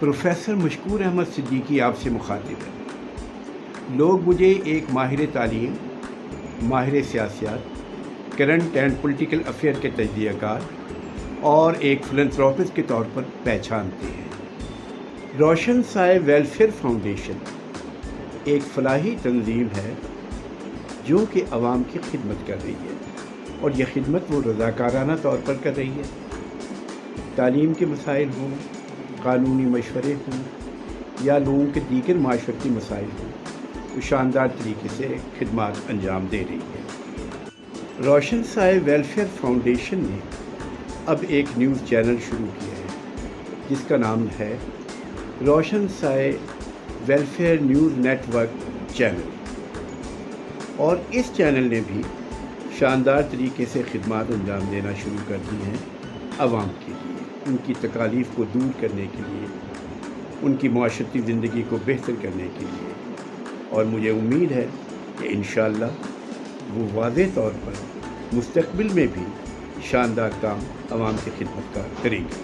Professor मशकूर Ahmad Siddiqui आपसे मुखातिब है। लोग मुझे एक माहिर तालीम, माहिर सियासत, करंट एंड पॉलिटिकल अफेयर के तजज़ियाकार और एक फिलंथ्रोपिस्ट के तौर पर पहचानते हैं। रोशन साए वेलफेयर फाउंडेशन एक फलाही तंजीम है जो कि आवाम की खिदमत कर रही है, और यह खिदमत वो रज़ाकाराना तौर पर कर रही है। तालीम के मसाइल हों, कानूनी मशवरे हों या लोगों के दीगर माशरती मसाइल हों, तो शानदार तरीके से खिदमत अंजाम दे रही है। रोशन साए वेलफेयर फाउंडेशन ने अब एक न्यूज़ चैनल शुरू किया है जिसका नाम है रोशन साए वेलफेयर न्यूज़ नेटवर्क चैनल, और इस चैनल ने भी शानदार तरीके से खिदमत अंजाम देना शुरू कर दी हैं आवाम के लिए, उनकी तकालीफ को दूर करने के लिए, उनकी माशरती ज़िंदगी को बेहतर करने के लिए। और मुझे उम्मीद है कि इंशाअल्लाह वो वाज़ेह तौर पर मुस्तक़बिल में भी शानदार काम आवाम की खिदमत का करेंगे।